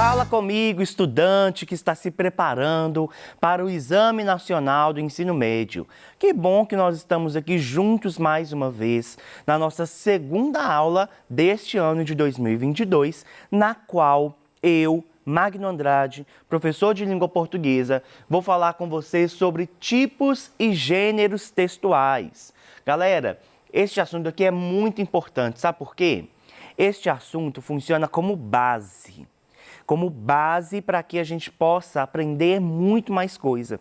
Fala comigo, estudante que está se preparando para o Exame Nacional do Ensino Médio. Que bom que nós estamos aqui juntos mais uma vez na nossa segunda aula deste ano de 2022, na qual eu, Magno Andrade, professor de língua portuguesa, vou falar com vocês sobre tipos e gêneros textuais. Galera, este assunto aqui é muito importante, sabe por quê? Este assunto funciona como base para que a gente possa aprender muito mais coisa.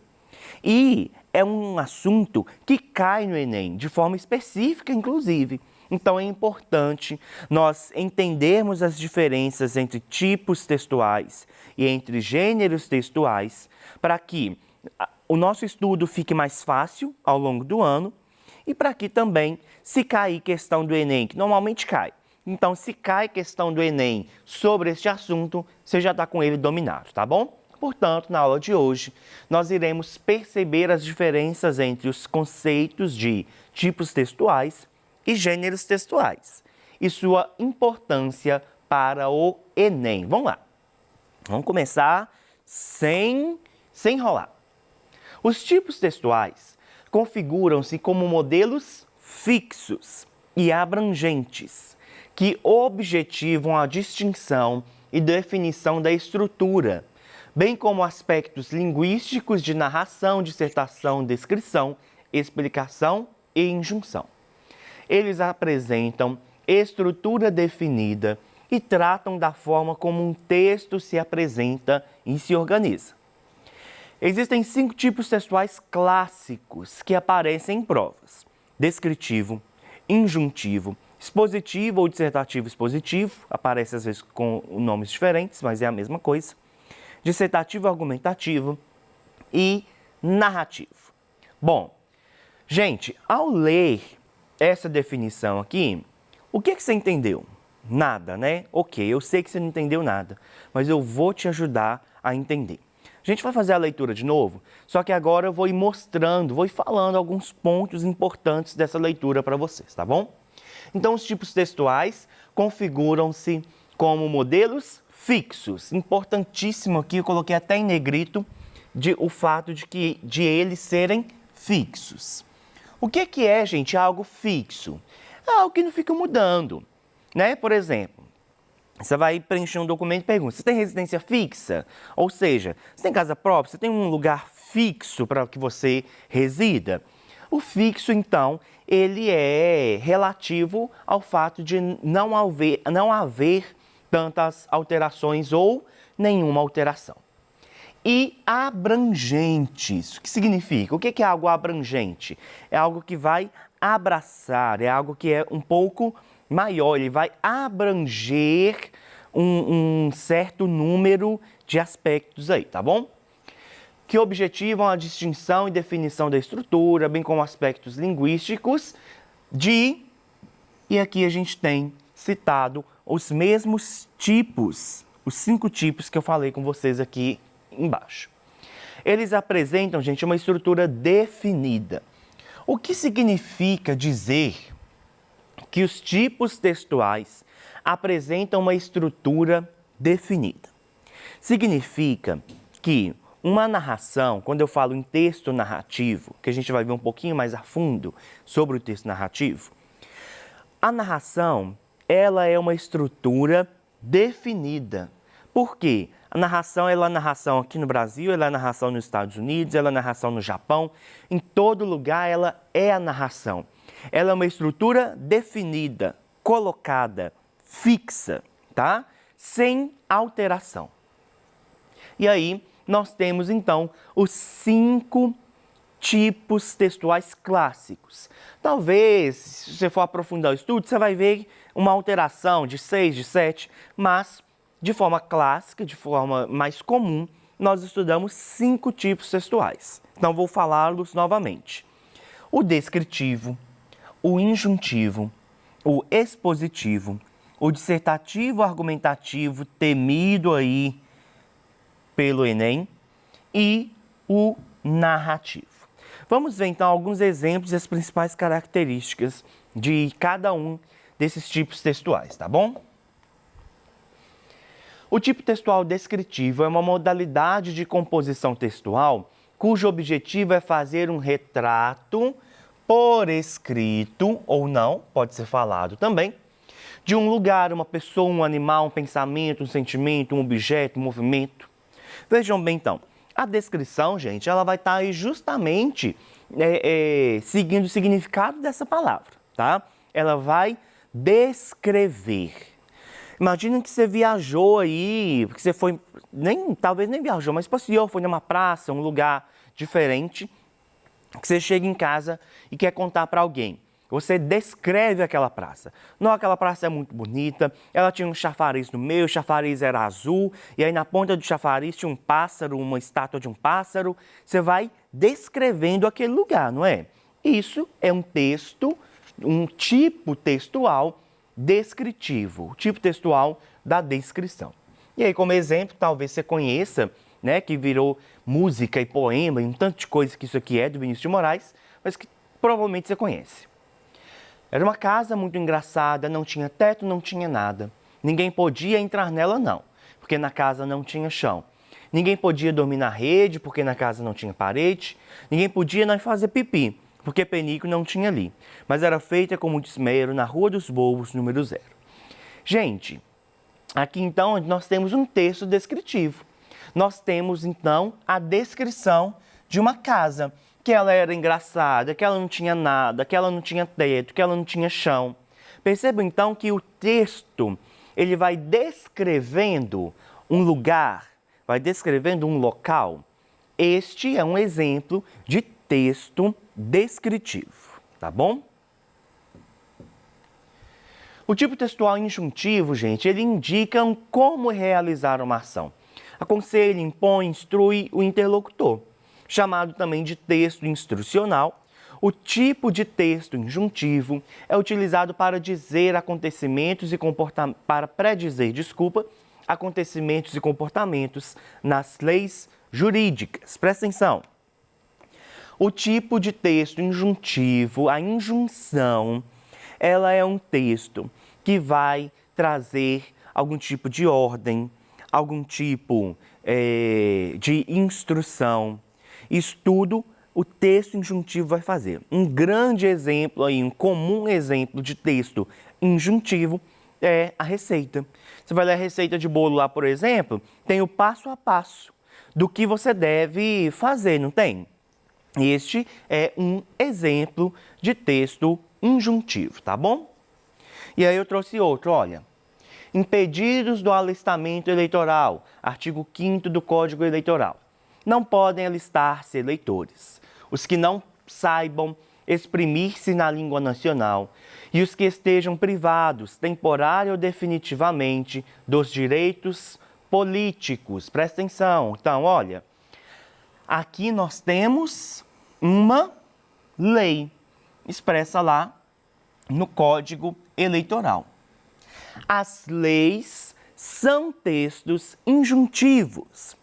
E é um assunto que cai no Enem, de forma específica, inclusive. Então, é importante nós entendermos as diferenças entre tipos textuais e entre gêneros textuais, para que o nosso estudo fique mais fácil ao longo do ano e para que também, se cair questão do Enem, que normalmente cai, então, se cai questão do Enem sobre este assunto, você já está com ele dominado, tá bom? Portanto, na aula de hoje, nós iremos perceber as diferenças entre os conceitos de tipos textuais e gêneros textuais e sua importância para o Enem. Vamos lá. Vamos começar sem enrolar. Os tipos textuais configuram-se como modelos fixos e abrangentes, que objetivam a distinção e definição da estrutura, bem como aspectos linguísticos de narração, dissertação, descrição, explicação e injunção. Eles apresentam estrutura definida e tratam da forma como um texto se apresenta e se organiza. Existem 5 tipos textuais clássicos que aparecem em provas: descritivo, injuntivo, expositivo ou dissertativo expositivo, aparece às vezes com nomes diferentes, mas é a mesma coisa. Dissertativo argumentativo e narrativo. Bom, gente, ao ler essa definição aqui, o que você entendeu? Nada, né? Ok, eu sei que você não entendeu nada, mas eu vou te ajudar a entender. A gente vai fazer a leitura de novo, só que agora eu vou ir mostrando, vou ir falando alguns pontos importantes dessa leitura para vocês, tá bom? Então, os tipos textuais configuram-se como modelos fixos. Importantíssimo aqui, eu coloquei até em negrito o fato de eles serem fixos. O que é, gente, algo fixo? É algo que não fica mudando, né? Por exemplo, você vai preencher um documento e pergunta: você tem residência fixa? Ou seja, você tem casa própria? Você tem um lugar fixo para que você resida? O fixo, então, ele é relativo ao fato de não haver tantas alterações ou nenhuma alteração. E abrangentes, o que significa? O que é algo abrangente? É algo que vai abraçar, é algo que é um pouco maior, ele vai abranger um certo número de aspectos aí, tá bom? Que objetivam a distinção e definição da estrutura, bem como aspectos linguísticos e aqui a gente tem citado os mesmos tipos, os 5 tipos que eu falei com vocês aqui embaixo. Eles apresentam, gente, uma estrutura definida. O que significa dizer que os tipos textuais apresentam uma estrutura definida? Significa que uma narração, quando eu falo em texto narrativo, que a gente vai ver um pouquinho mais a fundo sobre o texto narrativo, a narração, ela é uma estrutura definida. Por quê? A narração, ela é narração aqui no Brasil, ela é narração nos Estados Unidos, ela é narração no Japão, em todo lugar ela é a narração. Ela é uma estrutura definida, colocada, fixa, tá? Sem alteração. E aí, nós temos, então, os 5 tipos textuais clássicos. Talvez, se você for aprofundar o estudo, você vai ver uma alteração de 6, de 7, mas, de forma clássica, de forma mais comum, nós estudamos 5 tipos textuais. Então, vou falá-los novamente. O descritivo, o injuntivo, o expositivo, o dissertativo argumentativo, temido aí pelo Enem, e o narrativo. Vamos ver então alguns exemplos e as principais características de cada um desses tipos textuais, tá bom? O tipo textual descritivo é uma modalidade de composição textual cujo objetivo é fazer um retrato por escrito, ou não, pode ser falado também, de um lugar, uma pessoa, um animal, um pensamento, um sentimento, um objeto, um movimento. Vejam bem então, a descrição, gente, ela vai estar aí justamente seguindo o significado dessa palavra, tá? Ela vai descrever. Imagina que você viajou aí, que você foi, talvez nem viajou, mas passeou, foi numa praça, um lugar diferente, que você chega em casa e quer contar para alguém. Você descreve aquela praça. Não, aquela praça é muito bonita, ela tinha um chafariz no meio, o chafariz era azul, e aí na ponta do chafariz tinha um pássaro, uma estátua de um pássaro. Você vai descrevendo aquele lugar, não é? Isso é um texto, um tipo textual descritivo, o tipo textual da descrição. E aí, como exemplo, talvez você conheça, né, que virou música e poema e um tanto de coisa que isso aqui é, do Vinícius de Moraes, mas que provavelmente você conhece. Era uma casa muito engraçada, não tinha teto, não tinha nada. Ninguém podia entrar nela não, porque na casa não tinha chão. Ninguém podia dormir na rede, porque na casa não tinha parede. Ninguém podia nem fazer pipi, porque penico não tinha ali. Mas era feita com muito esmero na Rua dos Bobos, número 0. Gente, aqui então nós temos um texto descritivo. Nós temos então a descrição de uma casa, que ela era engraçada, que ela não tinha nada, que ela não tinha teto, que ela não tinha chão. Perceba então que o texto, ele vai descrevendo um lugar, vai descrevendo um local. Este é um exemplo de texto descritivo, tá bom? O tipo textual injuntivo, gente, ele indica como realizar uma ação. Aconselha, impõe, instrui o interlocutor. Chamado também de texto instrucional, o tipo de texto injuntivo é utilizado para dizer acontecimentos e para predizer, acontecimentos e comportamentos nas leis jurídicas. Presta atenção. O tipo de texto injuntivo, a injunção, ela é um texto que vai trazer algum tipo de ordem, algum tipo de instrução. Isso tudo o texto injuntivo vai fazer. Um grande exemplo aí, um comum exemplo de texto injuntivo é a receita. Você vai ler a receita de bolo lá, por exemplo, tem o passo a passo do que você deve fazer, não tem? Este é um exemplo de texto injuntivo, tá bom? E aí eu trouxe outro, olha. Impedidos do alistamento eleitoral, artigo 5º do Código Eleitoral. Não podem alistar-se eleitores os que não saibam exprimir-se na língua nacional e os que estejam privados, temporária ou definitivamente, dos direitos políticos. Presta atenção. Então, olha, aqui nós temos uma lei expressa lá no Código Eleitoral. As leis são textos injuntivos,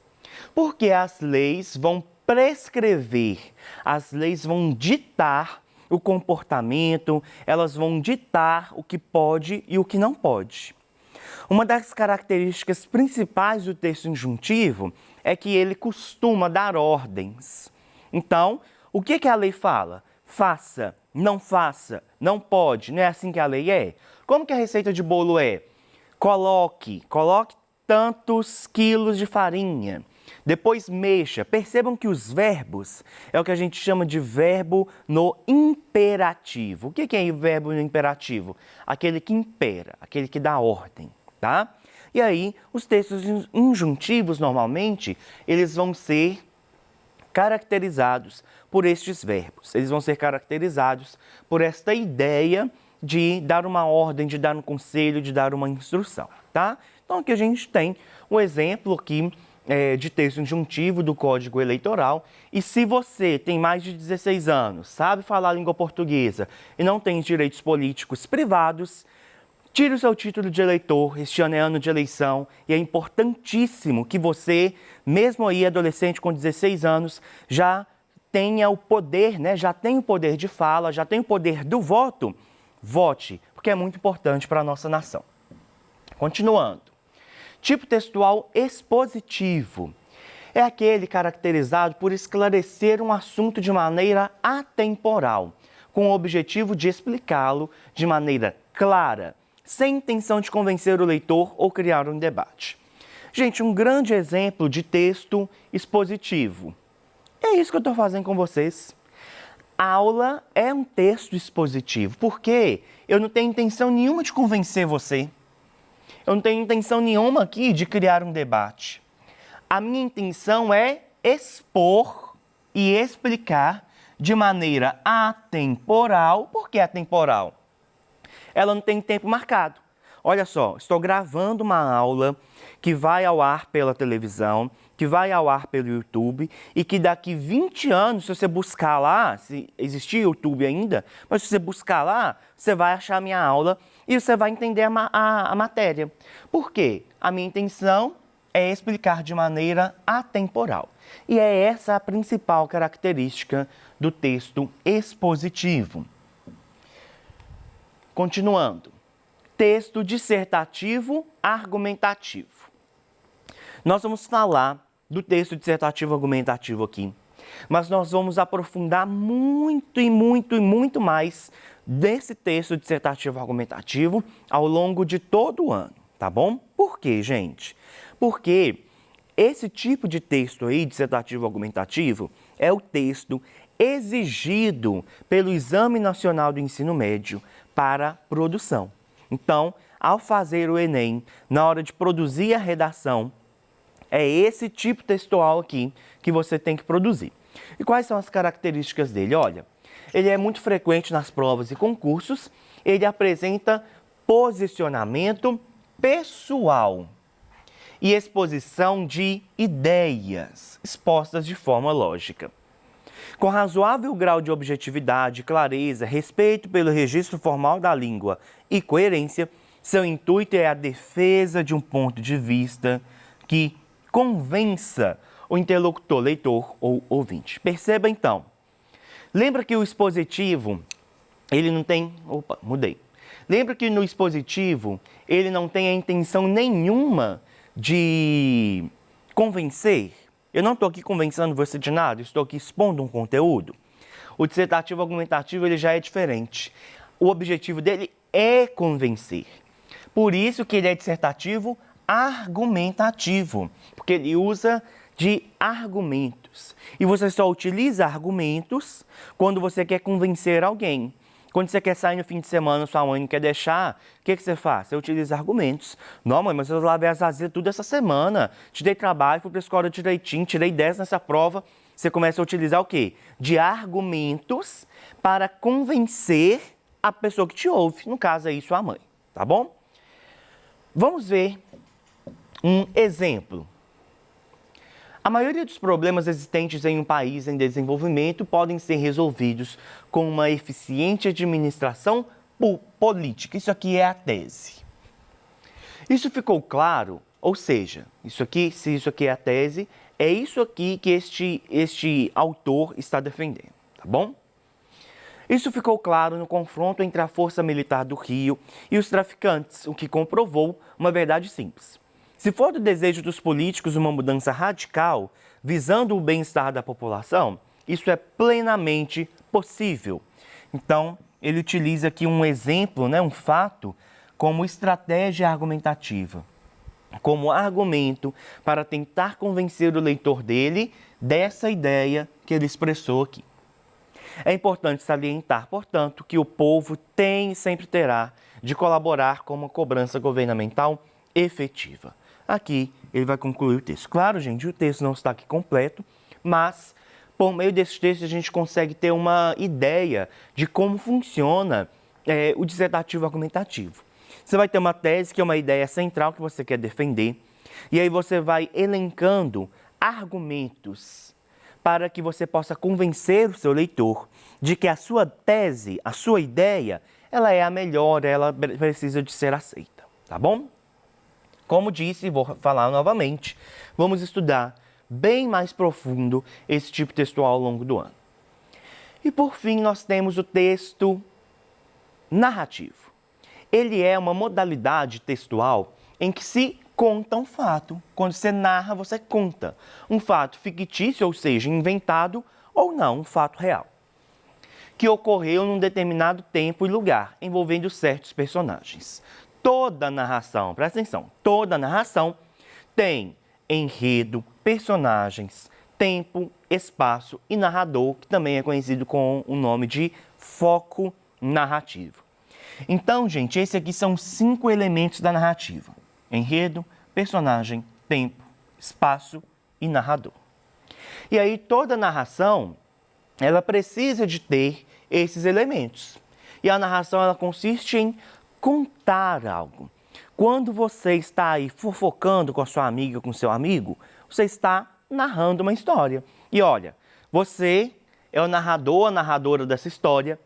porque as leis vão prescrever, as leis vão ditar o comportamento, elas vão ditar o que pode e o que não pode. Uma das características principais do texto injuntivo é que ele costuma dar ordens. Então, o que a lei fala? Faça, não pode, não é assim que a lei é? Como que a receita de bolo é? Coloque tantos quilos de farinha. Depois mexa. Percebam que os verbos é o que a gente chama de verbo no imperativo. O que é o verbo no imperativo? Aquele que impera, aquele que dá ordem, tá? E aí, os textos injuntivos, normalmente, eles vão ser caracterizados por estes verbos. Eles vão ser caracterizados por esta ideia de dar uma ordem, de dar um conselho, de dar uma instrução, tá? Então, aqui a gente tem um exemplo aqui de texto injuntivo do Código Eleitoral. E se você tem mais de 16 anos, sabe falar a língua portuguesa e não tem direitos políticos privados, tire o seu título de eleitor. Este ano é ano de eleição e é importantíssimo que você, mesmo aí adolescente com 16 anos, já tenha o poder, né? Já tem o poder de fala, já tem o poder do voto. Vote, porque é muito importante para a nossa nação. Continuando. Tipo textual expositivo é aquele caracterizado por esclarecer um assunto de maneira atemporal, com o objetivo de explicá-lo de maneira clara, sem intenção de convencer o leitor ou criar um debate. Gente, um grande exemplo de texto expositivo. É isso que eu estou fazendo com vocês. Aula é um texto expositivo, porque eu não tenho intenção nenhuma de convencer você. Eu não tenho intenção nenhuma aqui de criar um debate. A minha intenção é expor e explicar de maneira atemporal. Por que atemporal? Ela não tem tempo marcado. Olha só, estou gravando uma aula que vai ao ar pela televisão, que vai ao ar pelo YouTube e que daqui 20 anos, se você buscar lá, se existir YouTube ainda, mas se você buscar lá, você vai achar a minha aula e você vai entender a matéria. Por quê? A minha intenção é explicar de maneira atemporal. E é essa a principal característica do texto expositivo. Continuando. Texto dissertativo argumentativo. Nós vamos falar do texto dissertativo argumentativo aqui, mas nós vamos aprofundar muito mais desse texto dissertativo argumentativo ao longo de todo o ano, tá bom? Por quê, gente? Porque esse tipo de texto aí, dissertativo argumentativo, é o texto exigido pelo Exame Nacional do Ensino Médio para produção. Então, ao fazer o Enem, na hora de produzir a redação, é esse tipo textual aqui que você tem que produzir. E quais são as características dele? Olha, ele é muito frequente nas provas e concursos, ele apresenta posicionamento pessoal e exposição de ideias expostas de forma lógica. Com razoável grau de objetividade, clareza, respeito pelo registro formal da língua e coerência, seu intuito é a defesa de um ponto de vista que convença o interlocutor, leitor ou ouvinte. Perceba então, lembra que o expositivo, ele não tem... Opa, mudei. Lembra que no expositivo, ele não tem a intenção nenhuma de convencer? Eu não estou aqui convencendo você de nada, estou aqui expondo um conteúdo. O dissertativo argumentativo ele já é diferente. O objetivo dele é convencer. Por isso que ele é dissertativo argumentativo, porque ele usa de argumentos. E você só utiliza argumentos quando você quer convencer alguém. Quando você quer sair no fim de semana, sua mãe não quer deixar, o que você faz? Você utiliza argumentos. Não, mãe, mas eu lavei as vasilhas tudo essa semana. Te dei trabalho, fui para a escola direitinho, tirei 10 nessa prova. Você começa a utilizar o quê? De argumentos para convencer a pessoa que te ouve, no caso aí, sua mãe, tá bom? Vamos ver um exemplo. A maioria dos problemas existentes em um país em desenvolvimento podem ser resolvidos com uma eficiente administração política. Isso aqui é a tese. Isso ficou claro? Ou seja, se isso aqui é a tese, é isso aqui que este autor está defendendo, tá bom? Isso ficou claro no confronto entre a Força Militar do Rio e os traficantes, o que comprovou uma verdade simples. Se for do desejo dos políticos uma mudança radical, visando o bem-estar da população, isso é plenamente possível. Então, ele utiliza aqui um exemplo, um fato, como estratégia argumentativa, como argumento para tentar convencer o leitor dele dessa ideia que ele expressou aqui. É importante salientar, portanto, que o povo tem e sempre terá de colaborar com uma cobrança governamental efetiva. Aqui ele vai concluir o texto. Claro, gente, o texto não está aqui completo, mas por meio desse texto a gente consegue ter uma ideia de como funciona o dissertativo argumentativo. Você vai ter uma tese que é uma ideia central que você quer defender, e aí você vai elencando argumentos para que você possa convencer o seu leitor de que a sua tese, a sua ideia, ela é a melhor, ela precisa de ser aceita, tá bom? Como disse, vou falar novamente, vamos estudar bem mais profundo esse tipo textual ao longo do ano. E por fim, nós temos o texto narrativo. Ele é uma modalidade textual em que se conta um fato. Quando você narra, você conta um fato fictício, ou seja, inventado, ou não, um fato real, que ocorreu num determinado tempo e lugar, envolvendo certos personagens. Toda narração, presta atenção, toda narração tem enredo, personagens, tempo, espaço e narrador, que também é conhecido com o nome de foco narrativo. Então, gente, esses aqui são 5 elementos da narrativa: enredo, personagem, tempo, espaço e narrador. E aí toda narração, ela precisa de ter esses elementos. E a narração, ela consiste em contar algo. Quando você está aí fofocando com a sua amiga, com o seu amigo, você está narrando uma história. E olha, você é o narrador, a narradora dessa história.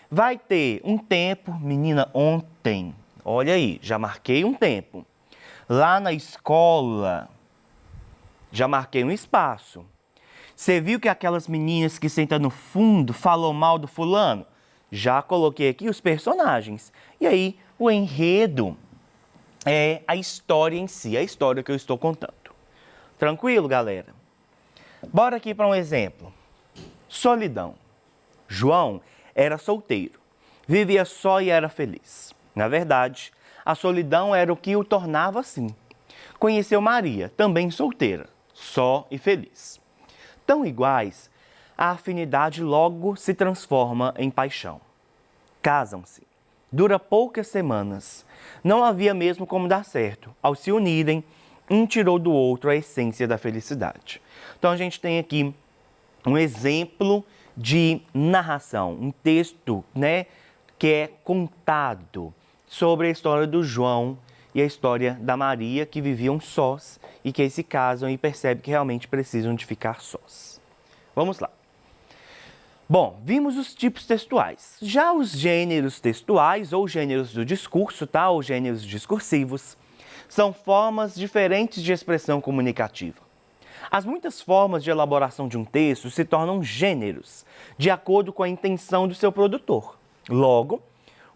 Vai ter um tempo, menina, ontem, olha aí, já marquei um tempo. Lá na escola, já marquei um espaço. Você viu que aquelas meninas que sentam no fundo falou mal do fulano? Já coloquei aqui os personagens. E aí, o enredo é a história em si, a história que eu estou contando. Tranquilo, galera? Bora aqui para um exemplo. Solidão. João era solteiro, vivia só e era feliz. Na verdade, a solidão era o que o tornava assim. Conheceu Maria, também solteira, só e feliz. Tão iguais, a afinidade logo se transforma em paixão. Casam-se. Dura poucas semanas. Não havia mesmo como dar certo. Ao se unirem, um tirou do outro a essência da felicidade. Então a gente tem aqui um exemplo de narração, um texto, né, que é contado sobre a história do João e a história da Maria, que viviam sós e que se casam e percebem que realmente precisam de ficar sós. Vamos lá. Bom, vimos os tipos textuais. Já os gêneros textuais, ou gêneros do discurso, tá? Ou gêneros discursivos, são formas diferentes de expressão comunicativa. As muitas formas de elaboração de um texto se tornam gêneros, de acordo com a intenção do seu produtor. Logo,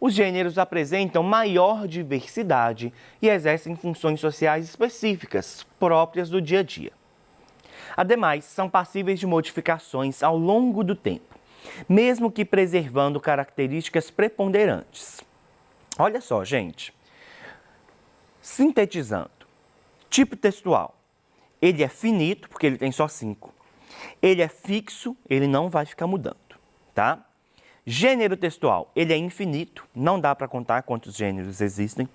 os gêneros apresentam maior diversidade e exercem funções sociais específicas, próprias do dia a dia. Ademais, são passíveis de modificações ao longo do tempo, mesmo que preservando características preponderantes. Olha só, gente. Sintetizando. Tipo textual. Ele é finito, porque ele tem só 5. Ele é fixo, ele não vai ficar mudando, tá? Gênero textual. Ele é infinito, não dá para contar quantos gêneros existem.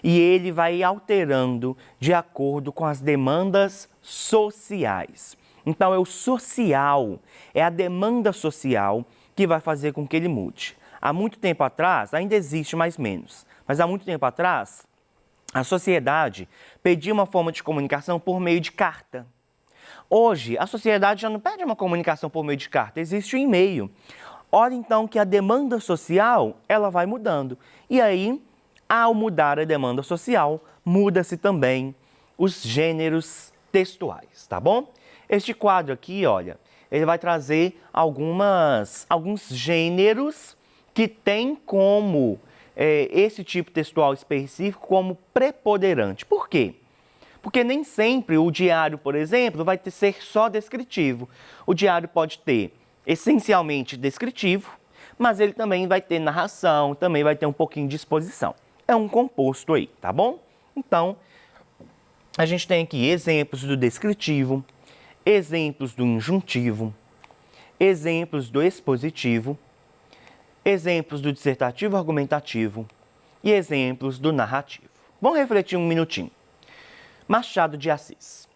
E ele vai alterando de acordo com as demandas sociais. Então, é o social, é a demanda social que vai fazer com que ele mude. Há muito tempo atrás, ainda existe mais menos, mas há muito tempo atrás, a sociedade pedia uma forma de comunicação por meio de carta. Hoje, a sociedade já não pede uma comunicação por meio de carta, existe o e-mail. Olha então que a demanda social, ela vai mudando. E aí, ao mudar a demanda social, muda-se também os gêneros textuais, tá bom? Este quadro aqui, olha, ele vai trazer alguns gêneros que tem como esse tipo textual específico como preponderante. Por quê? Porque nem sempre o diário, por exemplo, vai ser só descritivo. O diário pode ter essencialmente descritivo, mas ele também vai ter narração, também vai ter um pouquinho de exposição. É um composto aí, tá bom? Então, a gente tem aqui exemplos do descritivo, exemplos do injuntivo, exemplos do expositivo, exemplos do dissertativo argumentativo e exemplos do narrativo. Vamos refletir um minutinho. Machado de Assis.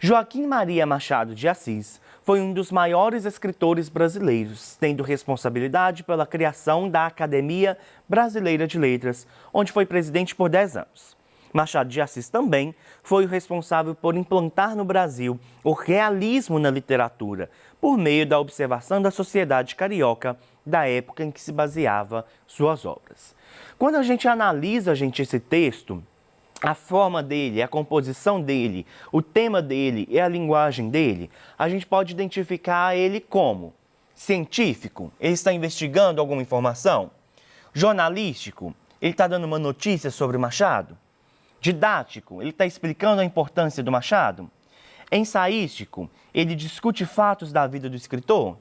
Joaquim Maria Machado de Assis foi um dos maiores escritores brasileiros, tendo responsabilidade pela criação da Academia Brasileira de Letras, onde foi presidente por 10 anos. Machado de Assis também foi o responsável por implantar no Brasil o realismo na literatura, por meio da observação da sociedade carioca da época em que se baseava suas obras. Quando a gente analisa, esse texto, a forma dele, a composição dele, o tema dele e a linguagem dele, a gente pode identificar ele como científico, ele está investigando alguma informação, jornalístico, ele está dando uma notícia sobre Machado, Didático, ele está explicando a importância do Machado? Ensaístico, ele discute fatos da vida do escritor?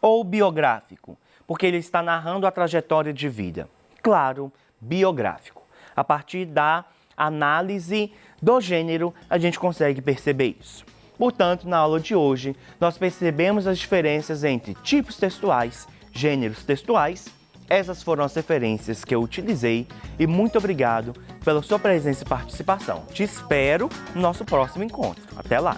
Ou biográfico, porque ele está narrando a trajetória de vida? Claro, biográfico. A partir da análise do gênero, a gente consegue perceber isso. Portanto, na aula de hoje, nós percebemos as diferenças entre tipos textuais, gêneros textuais. Essas foram as referências que eu utilizei e muito obrigado pela sua presença e participação. Te espero no nosso próximo encontro. Até lá!